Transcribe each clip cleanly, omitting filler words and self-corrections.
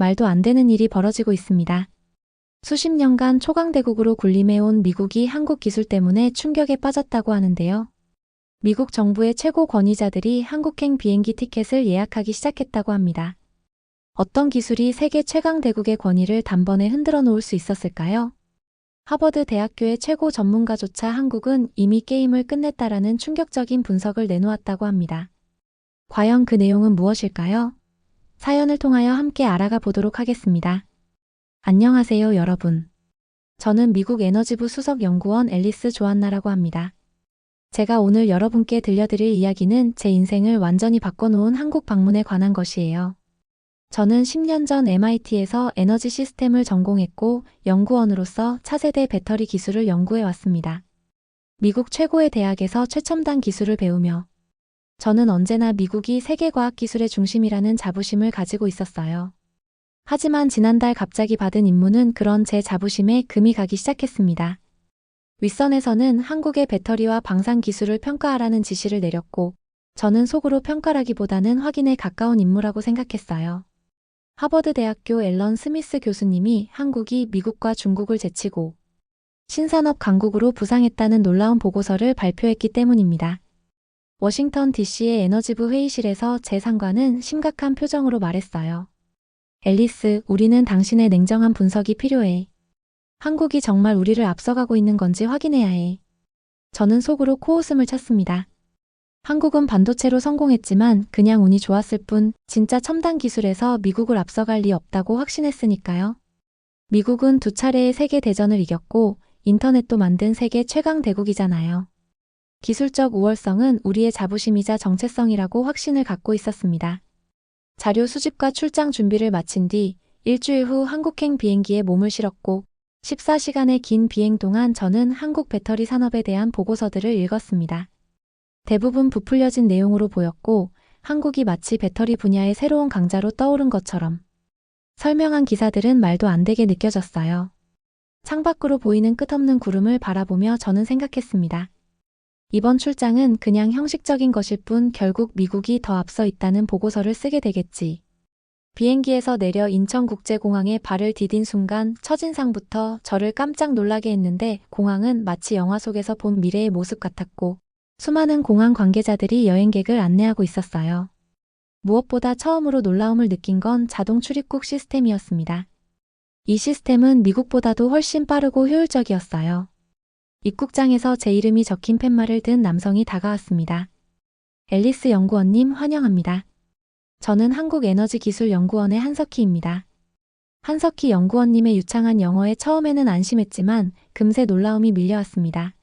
말도 안 되는 일이 벌어지고 있습니다. 수십 년간 초강대국으로 군림해온 미국이 한국 기술 때문에 충격에 빠졌다고 하는데요. 미국 정부의 최고 권위자들이 한국행 비행기 티켓을 예약하기 시작했다고 합니다. 어떤 기술이 세계 최강대국의 권위를 단번에 흔들어 놓을 수 있었을까요? 하버드 대학교의 최고 전문가조차 한국은 이미 게임을 끝냈다라는 충격적인 분석을 내놓았다고 합니다. 과연 그 내용은 무엇일까요? 사연을 통하여 함께 알아가 보도록 하겠습니다. 안녕하세요, 여러분. 저는 미국 에너지부 수석연구원 앨리스 조안나라고 합니다. 제가 오늘 여러분께 들려드릴 이야기는 제 인생을 완전히 바꿔놓은 한국 방문에 관한 것이에요. 저는 10년 전 MIT에서 에너지 시스템을 전공했고 연구원으로서 차세대 배터리 기술을 연구해 왔습니다. 미국 최고의 대학에서 최첨단 기술을 배우며 저는 언제나 미국이 세계 과학 기술의 중심이라는 자부심을 가지고 있었어요. 하지만 지난달 갑자기 받은 임무는 그런 제 자부심에 금이 가기 시작했습니다. 윗선에서는 한국의 배터리와 방산 기술을 평가하라는 지시를 내렸고 저는 속으로 평가라기보다는 확인에 가까운 임무라고 생각했어요. 하버드 대학교 앨런 스미스 교수님이 한국이 미국과 중국을 제치고 신산업 강국으로 부상했다는 놀라운 보고서를 발표했기 때문입니다. 워싱턴 DC의 에너지부 회의실에서 제 상관은 심각한 표정으로 말했어요. 앨리스, 우리는 당신의 냉정한 분석이 필요해. 한국이 정말 우리를 앞서가고 있는 건지 확인해야 해. 저는 속으로 코웃음을 쳤습니다. 한국은 반도체로 성공했지만 그냥 운이 좋았을 뿐 진짜 첨단 기술에서 미국을 앞서갈 리 없다고 확신했으니까요. 미국은 2차례의 세계 대전을 이겼고 인터넷도 만든 세계 최강 대국이잖아요. 기술적 우월성은 우리의 자부심이자 정체성이라고 확신을 갖고 있었습니다. 자료 수집과 출장 준비를 마친 뒤 일주일 후 한국행 비행기에 몸을 실었고 14시간의 긴 비행 동안 저는 한국 배터리 산업에 대한 보고서들을 읽었습니다. 대부분 부풀려진 내용으로 보였고 한국이 마치 배터리 분야의 새로운 강자로 떠오른 것처럼 설명한 기사들은 말도 안 되게 느껴졌어요. 창밖으로 보이는 끝없는 구름을 바라보며 저는 생각했습니다. 이번 출장은 그냥 형식적인 것일 뿐 결국 미국이 더 앞서 있다는 보고서를 쓰게 되겠지. 비행기에서 내려 인천국제공항에 발을 디딘 순간 첫인상부터 저를 깜짝 놀라게 했는데 공항은 마치 영화 속에서 본 미래의 모습 같았고 수많은 공항 관계자들이 여행객을 안내하고 있었어요. 무엇보다 처음으로 놀라움을 느낀 건 자동 출입국 시스템이었습니다. 이 시스템은 미국보다도 훨씬 빠르고 효율적이었어요. 입국장에서 제 이름이 적힌 팻말을 든 남성이 다가왔습니다. 앨리스 연구원님 환영합니다. 저는 한국에너지기술연구원의 한석희입니다. 한석희 연구원님의 유창한 영어에 처음에는 안심했지만 금세 놀라움이 밀려왔습니다.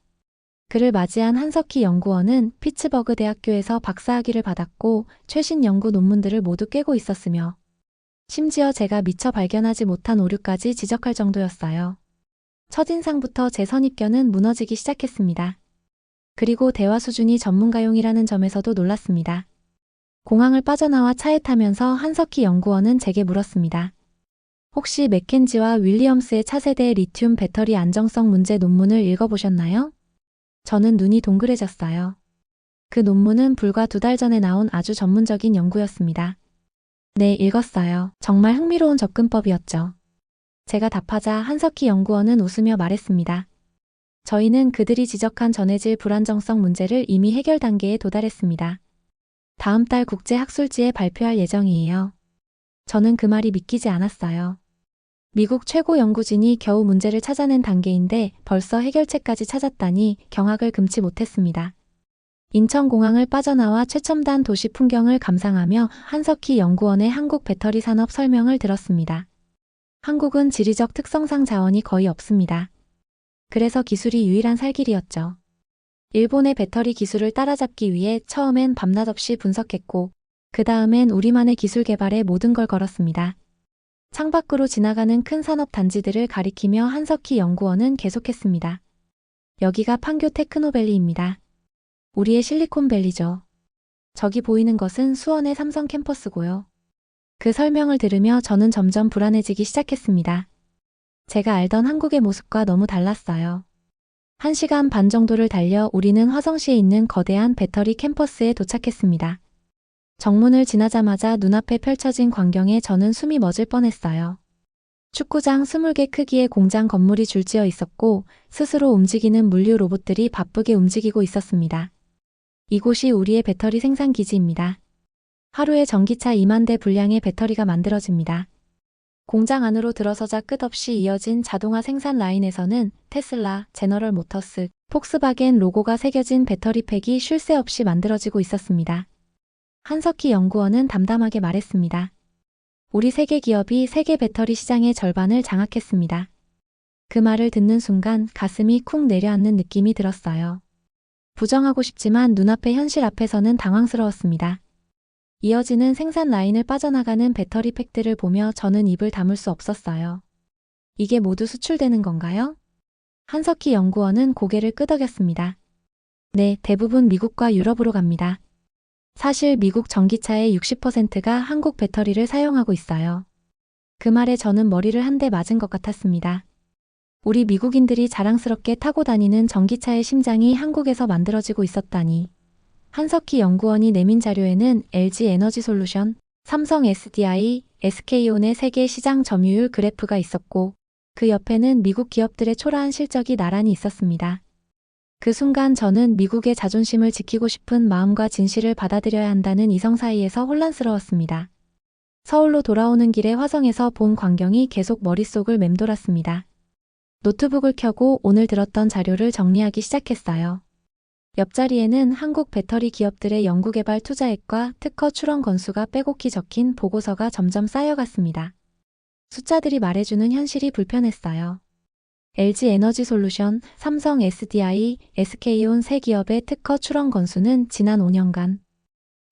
그를 맞이한 한석희 연구원은 피츠버그 대학교에서 박사학위를 받았고 최신 연구 논문들을 모두 꿰고 있었으며 심지어 제가 미처 발견하지 못한 오류까지 지적할 정도였어요. 첫인상부터 제 선입견은 무너지기 시작했습니다. 그리고 대화 수준이 전문가용이라는 점에서도 놀랐습니다. 공항을 빠져나와 차에 타면서 한석희 연구원은 제게 물었습니다. 혹시 맥켄지와 윌리엄스의 차세대 리튬 배터리 안정성 문제 논문을 읽어보셨나요? 저는 눈이 동그래졌어요. 그 논문은 불과 2달 전에 나온 아주 전문적인 연구였습니다. 네, 읽었어요. 정말 흥미로운 접근법이었죠. 제가 답하자 한석희 연구원은 웃으며 말했습니다. 저희는 그들이 지적한 전해질 불안정성 문제를 이미 해결 단계에 도달했습니다. 다음 달 국제학술지에 발표할 예정이에요. 저는 그 말이 믿기지 않았어요. 미국 최고 연구진이 겨우 문제를 찾아낸 단계인데 벌써 해결책까지 찾았다니 경악을 금치 못했습니다. 인천공항을 빠져나와 최첨단 도시 풍경을 감상하며 한석희 연구원의 한국 배터리 산업 설명을 들었습니다. 한국은 지리적 특성상 자원이 거의 없습니다. 그래서 기술이 유일한 살 길이었죠. 일본의 배터리 기술을 따라잡기 위해 처음엔 밤낮 없이 분석했고 그 다음엔 우리만의 기술 개발에 모든 걸 걸었습니다. 창밖으로 지나가는 큰 산업 단지들을 가리키며 한석희 연구원은 계속했습니다. 여기가 판교 테크노밸리입니다. 우리의 실리콘밸리죠. 저기 보이는 것은 수원의 삼성 캠퍼스고요. 그 설명을 들으며 저는 점점 불안해지기 시작했습니다. 제가 알던 한국의 모습과 너무 달랐어요. 1시간 반 정도를 달려 우리는 화성시에 있는 거대한 배터리 캠퍼스에 도착했습니다. 정문을 지나자마자 눈앞에 펼쳐진 광경에 저는 숨이 멎을 뻔했어요. 축구장 20개 크기의 공장 건물이 줄지어 있었고 스스로 움직이는 물류 로봇들이 바쁘게 움직이고 있었습니다. 이곳이 우리의 배터리 생산 기지입니다. 하루에 전기차 2만 대 분량의 배터리가 만들어집니다. 공장 안으로 들어서자 끝없이 이어진 자동화 생산 라인에서는 테슬라, 제너럴 모터스, 폭스바겐 로고가 새겨진 배터리팩이 쉴 새 없이 만들어지고 있었습니다. 한석희 연구원은 담담하게 말했습니다. 우리 세계 기업이 세계 배터리 시장의 절반을 장악했습니다. 그 말을 듣는 순간 가슴이 쿵 내려앉는 느낌이 들었어요. 부정하고 싶지만 눈앞의 현실 앞에서는 당황스러웠습니다. 이어지는 생산 라인을 빠져나가는 배터리 팩들을 보며 저는 입을 다물 수 없었어요. 이게 모두 수출되는 건가요? 한석희 연구원은 고개를 끄덕였습니다. 네, 대부분 미국과 유럽으로 갑니다. 사실 미국 전기차의 60%가 한국 배터리를 사용하고 있어요. 그 말에 저는 머리를 한 대 맞은 것 같았습니다. 우리 미국인들이 자랑스럽게 타고 다니는 전기차의 심장이 한국에서 만들어지고 있었다니. 한석희 연구원이 내민 자료에는 LG 에너지 솔루션, 삼성 SDI, SK온의 세계 시장 점유율 그래프가 있었고 그 옆에는 미국 기업들의 초라한 실적이 나란히 있었습니다. 그 순간 저는 미국의 자존심을 지키고 싶은 마음과 진실을 받아들여야 한다는 이성 사이에서 혼란스러웠습니다. 서울로 돌아오는 길에 화성에서 본 광경이 계속 머릿속을 맴돌았습니다. 노트북을 켜고 오늘 들었던 자료를 정리하기 시작했어요. 옆자리에는 한국 배터리 기업들의 연구개발 투자액과 특허 출원 건수가 빼곡히 적힌 보고서가 점점 쌓여갔습니다. 숫자들이 말해주는 현실이 불편했어요. LG 에너지 솔루션, 삼성 SDI, SK온 세 기업의 특허 출원 건수는 지난 5년간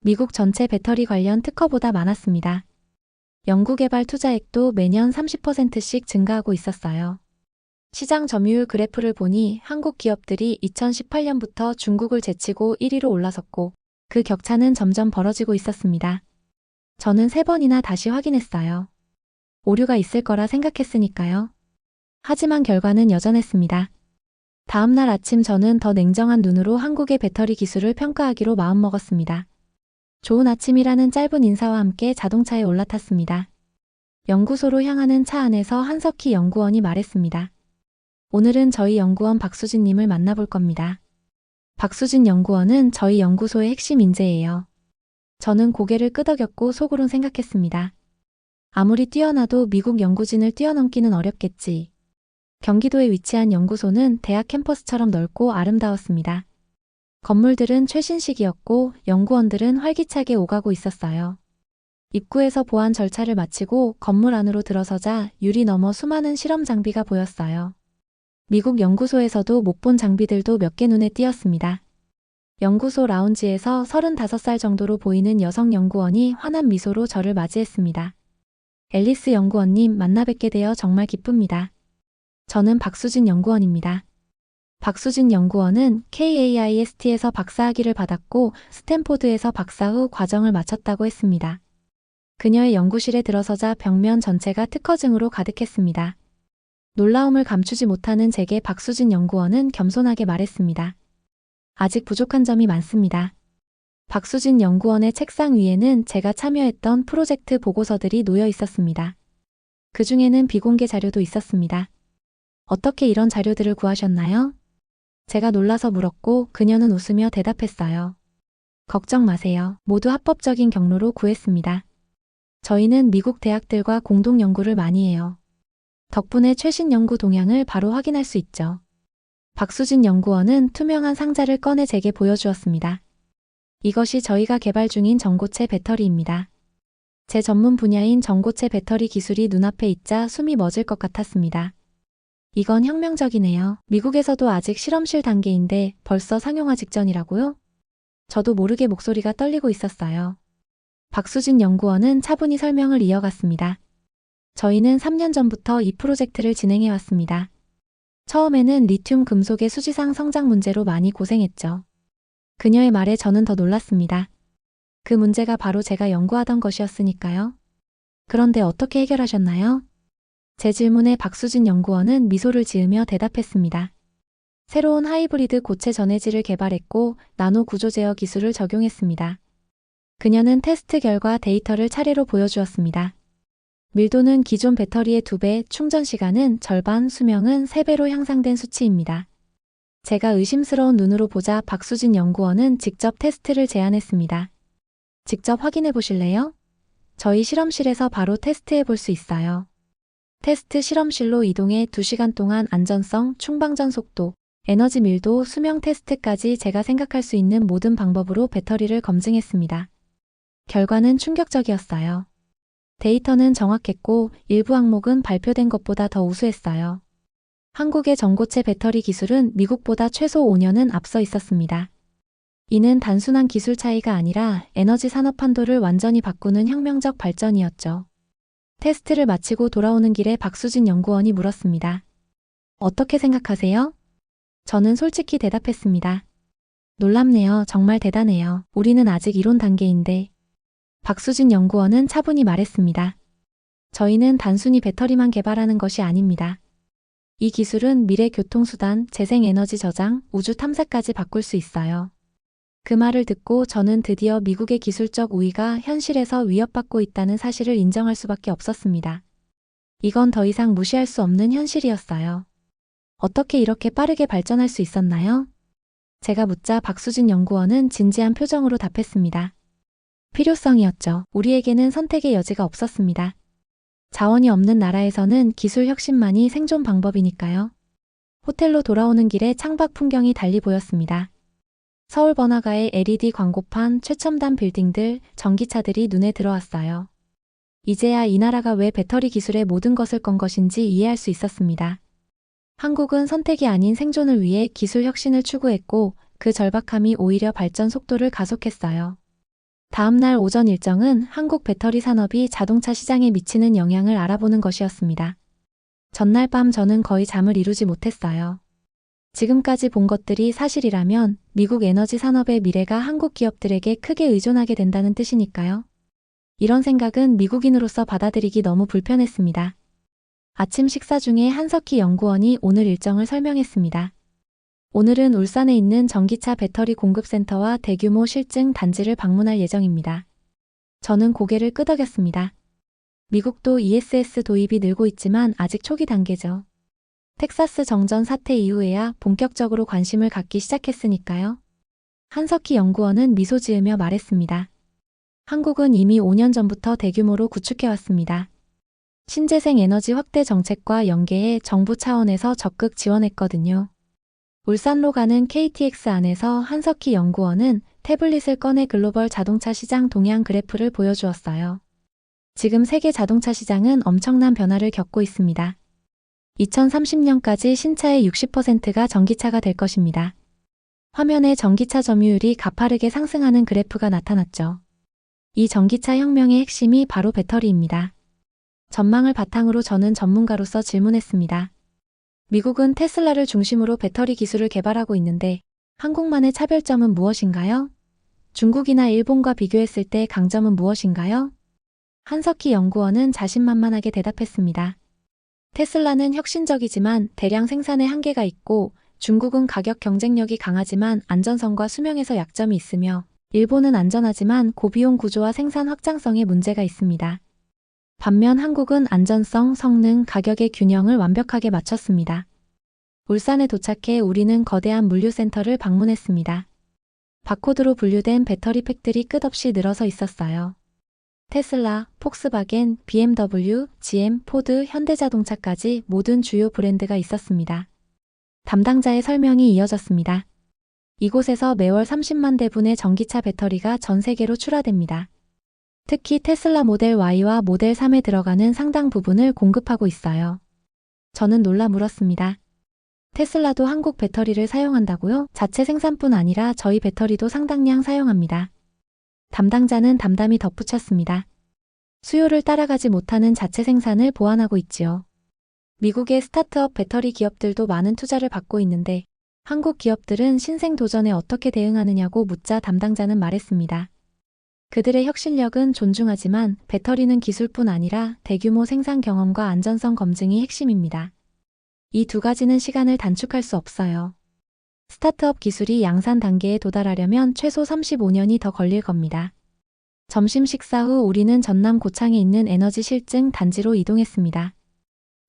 미국 전체 배터리 관련 특허보다 많았습니다. 연구개발 투자액도 매년 30%씩 증가하고 있었어요. 시장 점유율 그래프를 보니 한국 기업들이 2018년부터 중국을 제치고 1위로 올라섰고 그 격차는 점점 벌어지고 있었습니다. 저는 3번이나 다시 확인했어요. 오류가 있을 거라 생각했으니까요. 하지만 결과는 여전했습니다. 다음 날 아침 저는 더 냉정한 눈으로 한국의 배터리 기술을 평가하기로 마음먹었습니다. 좋은 아침이라는 짧은 인사와 함께 자동차에 올라탔습니다. 연구소로 향하는 차 안에서 한석희 연구원이 말했습니다. 오늘은 저희 연구원 박수진님을 만나볼 겁니다. 박수진 연구원은 저희 연구소의 핵심 인재예요. 저는 고개를 끄덕였고 속으론 생각했습니다. 아무리 뛰어나도 미국 연구진을 뛰어넘기는 어렵겠지. 경기도에 위치한 연구소는 대학 캠퍼스처럼 넓고 아름다웠습니다. 건물들은 최신식이었고 연구원들은 활기차게 오가고 있었어요. 입구에서 보안 절차를 마치고 건물 안으로 들어서자 유리 너머 수많은 실험 장비가 보였어요. 미국 연구소에서도 못 본 장비들도 몇 개 눈에 띄었습니다. 연구소 라운지에서 35살 정도로 보이는 여성 연구원이 환한 미소로 저를 맞이했습니다. 앨리스 연구원님 만나 뵙게 되어 정말 기쁩니다. 저는 박수진 연구원입니다. 박수진 연구원은 KAIST에서 박사학위를 받았고 스탠포드에서 박사 후 과정을 마쳤다고 했습니다. 그녀의 연구실에 들어서자 벽면 전체가 특허증으로 가득했습니다. 놀라움을 감추지 못하는 제게 박수진 연구원은 겸손하게 말했습니다. 아직 부족한 점이 많습니다. 박수진 연구원의 책상 위에는 제가 참여했던 프로젝트 보고서들이 놓여 있었습니다. 그 중에는 비공개 자료도 있었습니다. 어떻게 이런 자료들을 구하셨나요? 제가 놀라서 물었고 그녀는 웃으며 대답했어요. 걱정 마세요. 모두 합법적인 경로로 구했습니다. 저희는 미국 대학들과 공동 연구를 많이 해요. 덕분에 최신 연구 동향을 바로 확인할 수 있죠. 박수진 연구원은 투명한 상자를 꺼내 제게 보여주었습니다. 이것이 저희가 개발 중인 전고체 배터리입니다. 제 전문 분야인 전고체 배터리 기술이 눈앞에 있자 숨이 멎을 것 같았습니다. 이건 혁명적이네요. 미국에서도 아직 실험실 단계인데 벌써 상용화 직전이라고요? 저도 모르게 목소리가 떨리고 있었어요. 박수진 연구원은 차분히 설명을 이어갔습니다. 저희는 3년 전부터 이 프로젝트를 진행해 왔습니다. 처음에는 리튬 금속의 수지상 성장 문제로 많이 고생했죠. 그녀의 말에 저는 더 놀랐습니다. 그 문제가 바로 제가 연구하던 것이었으니까요. 그런데 어떻게 해결하셨나요? 제 질문에 박수진 연구원은 미소를 지으며 대답했습니다. 새로운 하이브리드 고체 전해질을 개발했고 나노 구조 제어 기술을 적용했습니다. 그녀는 테스트 결과 데이터를 차례로 보여주었습니다. 밀도는 기존 배터리의 2배, 충전 시간은 절반, 수명은 3배로 향상된 수치입니다. 제가 의심스러운 눈으로 보자 박수진 연구원은 직접 테스트를 제안했습니다. 직접 확인해 보실래요? 저희 실험실에서 바로 테스트해 볼 수 있어요. 테스트 실험실로 이동해 2시간 동안 안전성, 충방전 속도, 에너지 밀도, 수명 테스트까지 제가 생각할 수 있는 모든 방법으로 배터리를 검증했습니다. 결과는 충격적이었어요. 데이터는 정확했고 일부 항목은 발표된 것보다 더 우수했어요. 한국의 전고체 배터리 기술은 미국보다 최소 5년은 앞서 있었습니다. 이는 단순한 기술 차이가 아니라 에너지 산업 판도를 완전히 바꾸는 혁명적 발전이었죠. 테스트를 마치고 돌아오는 길에 박수진 연구원이 물었습니다. 어떻게 생각하세요? 저는 솔직히 대답했습니다. 놀랍네요. 정말 대단해요. 우리는 아직 이론 단계인데. 박수진 연구원은 차분히 말했습니다. 저희는 단순히 배터리만 개발하는 것이 아닙니다. 이 기술은 미래 교통수단, 재생에너지 저장, 우주 탐사까지 바꿀 수 있어요. 그 말을 듣고 저는 드디어 미국의 기술적 우위가 현실에서 위협받고 있다는 사실을 인정할 수밖에 없었습니다. 이건 더 이상 무시할 수 없는 현실이었어요. 어떻게 이렇게 빠르게 발전할 수 있었나요? 제가 묻자 박수진 연구원은 진지한 표정으로 답했습니다. 필요성이었죠. 우리에게는 선택의 여지가 없었습니다. 자원이 없는 나라에서는 기술 혁신만이 생존 방법이니까요. 호텔로 돌아오는 길에 창밖 풍경이 달리 보였습니다. 서울 번화가의 LED 광고판, 최첨단 빌딩들, 전기차들이 눈에 들어왔어요. 이제야 이 나라가 왜 배터리 기술의 모든 것을 건 것인지 이해할 수 있었습니다. 한국은 선택이 아닌 생존을 위해 기술 혁신을 추구했고 그 절박함이 오히려 발전 속도를 가속했어요. 다음 날 오전 일정은 한국 배터리 산업이 자동차 시장에 미치는 영향을 알아보는 것이었습니다. 전날 밤 저는 거의 잠을 이루지 못했어요. 지금까지 본 것들이 사실이라면 미국 에너지 산업의 미래가 한국 기업들에게 크게 의존하게 된다는 뜻이니까요. 이런 생각은 미국인으로서 받아들이기 너무 불편했습니다. 아침 식사 중에 한석희 연구원이 오늘 일정을 설명했습니다. 오늘은 울산에 있는 전기차 배터리 공급센터와 대규모 실증 단지를 방문할 예정입니다. 저는 고개를 끄덕였습니다. 미국도 ESS 도입이 늘고 있지만 아직 초기 단계죠. 텍사스 정전 사태 이후에야 본격적으로 관심을 갖기 시작했으니까요. 한석희 연구원은 미소 지으며 말했습니다. 한국은 이미 5년 전부터 대규모로 구축해왔습니다. 신재생 에너지 확대 정책과 연계해 정부 차원에서 적극 지원했거든요. 울산로 가는 KTX 안에서 한석희 연구원은 태블릿을 꺼내 글로벌 자동차 시장 동향 그래프를 보여주었어요. 지금 세계 자동차 시장은 엄청난 변화를 겪고 있습니다. 2030년까지 신차의 60%가 전기차가 될 것입니다. 화면에 전기차 점유율이 가파르게 상승하는 그래프가 나타났죠. 이 전기차 혁명의 핵심이 바로 배터리입니다. 전망을 바탕으로 저는 전문가로서 질문했습니다. 미국은 테슬라를 중심으로 배터리 기술을 개발하고 있는데 한국만의 차별점은 무엇인가요? 중국이나 일본과 비교했을 때 강점은 무엇인가요? 한석희 연구원은 자신만만하게 대답했습니다. 테슬라는 혁신적이지만 대량 생산에 한계가 있고 중국은 가격 경쟁력이 강하지만 안전성과 수명에서 약점이 있으며 일본은 안전하지만 고비용 구조와 생산 확장성에 문제가 있습니다. 반면 한국은 안전성, 성능, 가격의 균형을 완벽하게 맞췄습니다. 울산에 도착해 우리는 거대한 물류센터를 방문했습니다. 바코드로 분류된 배터리 팩들이 끝없이 늘어서 있었어요. 테슬라, 폭스바겐, BMW, GM, 포드, 현대자동차까지 모든 주요 브랜드가 있었습니다. 담당자의 설명이 이어졌습니다. 이곳에서 매월 30만 대분의 전기차 배터리가 전 세계로 출하됩니다. 특히 테슬라 모델 Y와 모델 3에 들어가는 상당 부분을 공급하고 있어요. 저는 놀라 물었습니다. 테슬라도 한국 배터리를 사용한다고요? 자체 생산뿐 아니라 저희 배터리도 상당량 사용합니다. 담당자는 담담히 덧붙였습니다. 수요를 따라가지 못하는 자체 생산을 보완하고 있지요. 미국의 스타트업 배터리 기업들도 많은 투자를 받고 있는데 한국 기업들은 신생 도전에 어떻게 대응하느냐고 묻자 담당자는 말했습니다. 그들의 혁신력은 존중하지만 배터리는 기술뿐 아니라 대규모 생산 경험과 안전성 검증이 핵심입니다. 이 두 가지는 시간을 단축할 수 없어요. 스타트업 기술이 양산 단계에 도달하려면 최소 35년이 더 걸릴 겁니다. 점심 식사 후 우리는 전남 고창에 있는 에너지 실증 단지로 이동했습니다.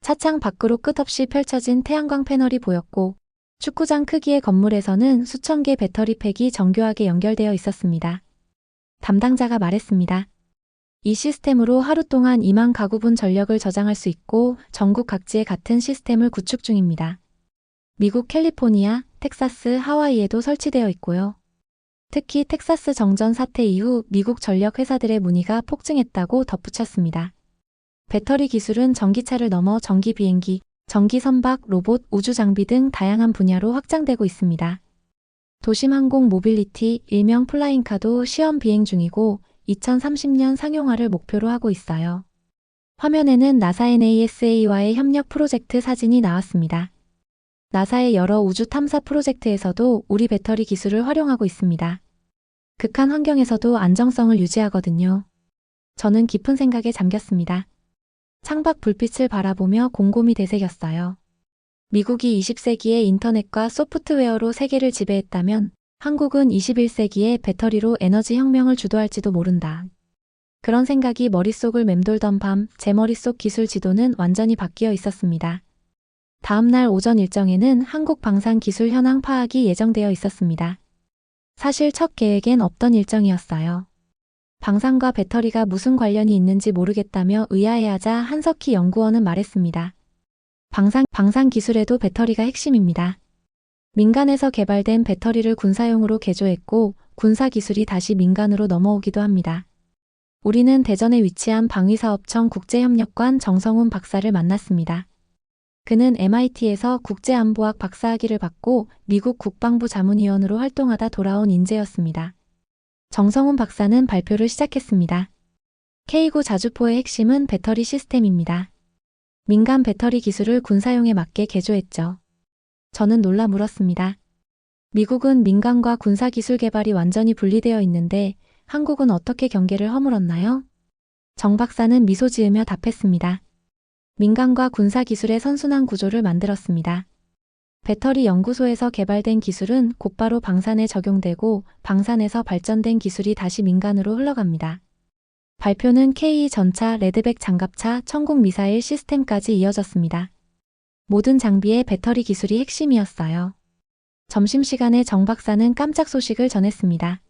차창 밖으로 끝없이 펼쳐진 태양광 패널이 보였고 축구장 크기의 건물에서는 수천 개 배터리 팩이 정교하게 연결되어 있었습니다. 담당자가 말했습니다. 이 시스템으로 하루 동안 2만 가구분 전력을 저장할 수 있고 전국 각지에 같은 시스템을 구축 중입니다. 미국 캘리포니아, 텍사스, 하와이에도 설치되어 있고요. 특히 텍사스 정전 사태 이후 미국 전력 회사들의 문의가 폭증했다고 덧붙였습니다. 배터리 기술은 전기차를 넘어 전기 비행기, 전기 선박, 로봇, 우주 장비 등 다양한 분야로 확장되고 있습니다. 도심 항공 모빌리티, 일명 플라잉카도 시험 비행 중이고 2030년 상용화를 목표로 하고 있어요. 화면에는 나사 NASA와의 협력 프로젝트 사진이 나왔습니다. 나사의 여러 우주 탐사 프로젝트에서도 우리 배터리 기술을 활용하고 있습니다. 극한 환경에서도 안정성을 유지하거든요. 저는 깊은 생각에 잠겼습니다. 창밖 불빛을 바라보며 곰곰이 되새겼어요. 미국이 20세기의 인터넷과 소프트웨어로 세계를 지배했다면 한국은 21세기에 배터리로 에너지 혁명을 주도할지도 모른다. 그런 생각이 머릿속을 맴돌던 밤, 제 머릿속 기술 지도는 완전히 바뀌어 있었습니다. 다음 날 오전 일정에는 한국 방산 기술 현황 파악이 예정되어 있었습니다. 사실 첫 계획엔 없던 일정이었어요. 방산과 배터리가 무슨 관련이 있는지 모르겠다며 의아해하자 한석희 연구원은 말했습니다. 방산 기술에도 배터리가 핵심입니다. 민간에서 개발된 배터리를 군사용으로 개조했고 군사 기술이 다시 민간으로 넘어오기도 합니다. 우리는 대전에 위치한 방위사업청 국제협력관 정성훈 박사를 만났습니다. 그는 MIT에서 국제안보학 박사학위를 받고 미국 국방부 자문위원으로 활동하다 돌아온 인재였습니다. 정성훈 박사는 발표를 시작했습니다. K9 자주포의 핵심은 배터리 시스템입니다. 민간 배터리 기술을 군사용에 맞게 개조했죠. 저는 놀라 물었습니다. 미국은 민간과 군사 기술 개발이 완전히 분리되어 있는데 한국은 어떻게 경계를 허물었나요? 정 박사는 미소 지으며 답했습니다. 민간과 군사 기술의 선순환 구조를 만들었습니다. 배터리 연구소에서 개발된 기술은 곧바로 방산에 적용되고 방산에서 발전된 기술이 다시 민간으로 흘러갑니다. 발표는 K 전차, 레드백 장갑차, 천국 미사일 시스템까지 이어졌습니다. 모든 장비의 배터리 기술이 핵심이었어요. 점심시간에 정 박사는 깜짝 소식을 전했습니다.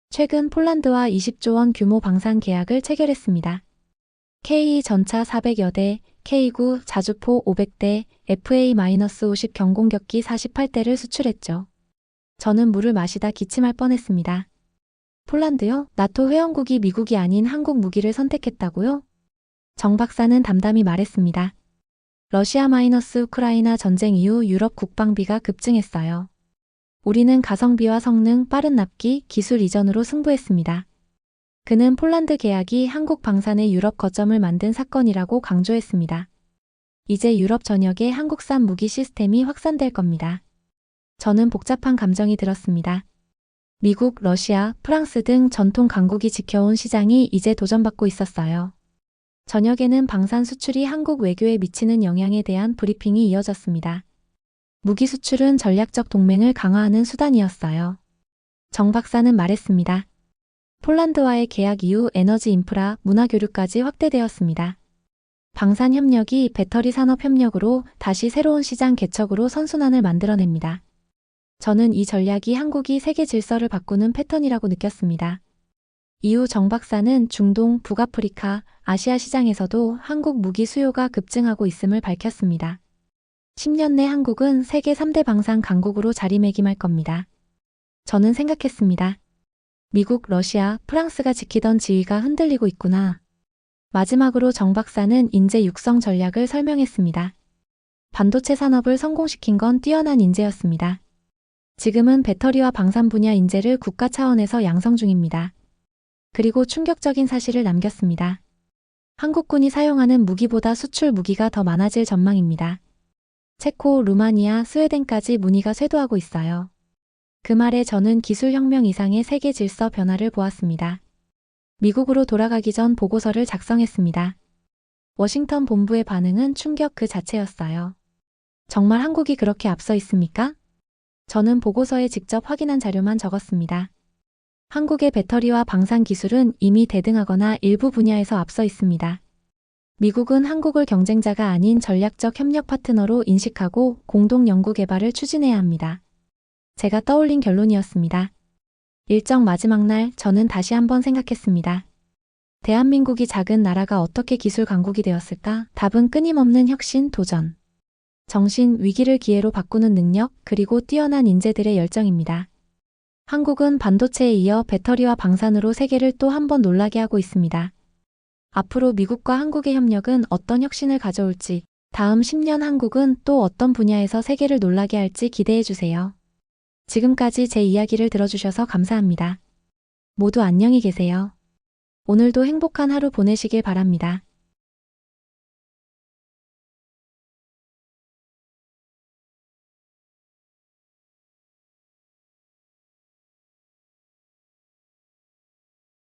최근 폴란드와 20조 원 규모 방산 계약을 체결했습니다. K 전차 400여 대, K9 자주포 500대, FA-50 경공격기 48대를 수출했죠. 저는 물을 마시다 기침할 뻔했습니다. 폴란드요? 나토 회원국이 미국이 아닌 한국 무기를 선택했다고요? 정 박사는 담담히 말했습니다. 러시아-우크라이나 전쟁 이후 유럽 국방비가 급증했어요. 우리는 가성비와 성능, 빠른 납기, 기술 이전으로 승부했습니다. 그는 폴란드 계약이 한국 방산의 유럽 거점을 만든 사건이라고 강조했습니다. 이제 유럽 전역에 한국산 무기 시스템이 확산될 겁니다. 저는 복잡한 감정이 들었습니다. 미국, 러시아, 프랑스 등 전통 강국이 지켜온 시장이 이제 도전받고 있었어요. 저녁에는 방산 수출이 한국 외교에 미치는 영향에 대한 브리핑이 이어졌습니다. 무기 수출은 전략적 동맹을 강화하는 수단이었어요. 정 박사는 말했습니다. 폴란드와의 계약 이후 에너지 인프라, 문화 교류까지 확대되었습니다. 방산 협력이 배터리 산업 협력으로 다시 새로운 시장 개척으로 선순환을 만들어냅니다. 저는 이 전략이 한국이 세계 질서를 바꾸는 패턴이라고 느꼈습니다. 이후 정 박사는 중동, 북아프리카, 아시아 시장에서도 한국 무기 수요가 급증하고 있음을 밝혔습니다. 10년 내 한국은 세계 3대 방산 강국으로 자리매김할 겁니다. 저는 생각했습니다. 미국, 러시아, 프랑스가 지키던 지위가 흔들리고 있구나. 마지막으로 정 박사는 인재 육성 전략을 설명했습니다. 반도체 산업을 성공시킨 건 뛰어난 인재였습니다. 지금은 배터리와 방산 분야 인재를 국가 차원에서 양성 중입니다. 그리고 충격적인 사실을 남겼습니다. 한국군이 사용하는 무기보다 수출 무기가 더 많아질 전망입니다. 체코, 루마니아, 스웨덴까지 문의가 쇄도하고 있어요. 그 말에 저는 기술혁명 이상의 세계 질서 변화를 보았습니다. 미국으로 돌아가기 전 보고서를 작성했습니다. 워싱턴 본부의 반응은 충격 그 자체였어요. 정말 한국이 그렇게 앞서 있습니까? 저는 보고서에 직접 확인한 자료만 적었습니다. 한국의 배터리와 방산 기술은 이미 대등하거나 일부 분야에서 앞서 있습니다. 미국은 한국을 경쟁자가 아닌 전략적 협력 파트너로 인식하고 공동 연구 개발을 추진해야 합니다. 제가 떠올린 결론이었습니다. 일정 마지막 날 저는 다시 한번 생각했습니다. 대한민국이 작은 나라가 어떻게 기술 강국이 되었을까? 답은 끊임없는 혁신, 도전. 정신, 위기를 기회로 바꾸는 능력, 그리고 뛰어난 인재들의 열정입니다. 한국은 반도체에 이어 배터리와 방산으로 세계를 또 한 번 놀라게 하고 있습니다. 앞으로 미국과 한국의 협력은 어떤 혁신을 가져올지, 다음 10년 한국은 또 어떤 분야에서 세계를 놀라게 할지 기대해 주세요. 지금까지 제 이야기를 들어주셔서 감사합니다. 모두 안녕히 계세요. 오늘도 행복한 하루 보내시길 바랍니다.